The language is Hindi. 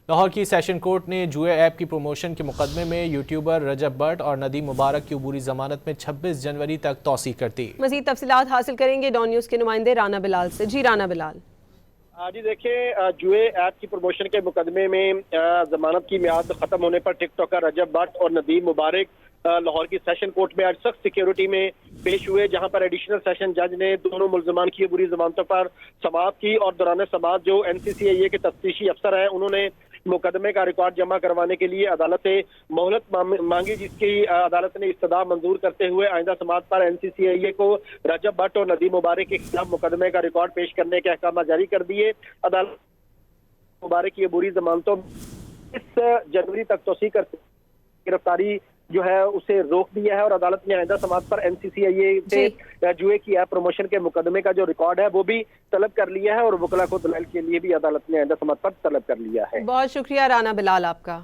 लाहौर की सेशन कोर्ट ने जुए ऐप की प्रमोशन के मुकदमे में यूट्यूबर रजब भट्ट और नदीम मुबारक की अबूरी जमानत में 26 जनवरी तक तौसीह कर दी। मजीद तफसीलात हासिल करेंगे डॉन न्यूज़ के नुमाइंदे राना बिलाल से। जी राना बिलाल। जी देखिए, जुए ऐप की प्रमोशन के मुकदमे में जमानत की मियाद खत्म होने पर टिकटॉकर रजब भट्ट और नदीम मुबारक लाहौर की सेशन कोर्ट में आज सख्त सिक्योरिटी में पेश हुए, जहां पर एडिशनल सेशन जज ने दोनों मुल्जमान की बुरी जमानतों पर समाअत की और दौरान समाअत जो NCCIA के तफ्तीशी अफसर हैं उन्होंने मुकदमे का रिकॉर्ड जमा करवाने के लिए अदालत से मोहलत मांगी, जिसकी अदालत ने इस्तदा मंजूर करते हुए आइंदा समाअत पर NCCIA को रजब भट्ट और नदीम मुबारक के खिलाफ मुकदमे का रिकॉर्ड पेश करने के अहकाम जारी कर दिए। अदालत मुबारक की बुरी जमानतों 20 जनवरी तक तौसीह कर गिरफ्तारी जो है उसे रोक दिया है और अदालत ने आइंदा समाअत पर NCCIA से जुए की ऐप प्रमोशन के मुकदमे का जो रिकॉर्ड है वो भी तलब कर लिया है और वकला को दलाल के लिए भी अदालत ने आइंदा समाअत पर तलब कर लिया है। बहुत शुक्रिया राना बिलाल आपका।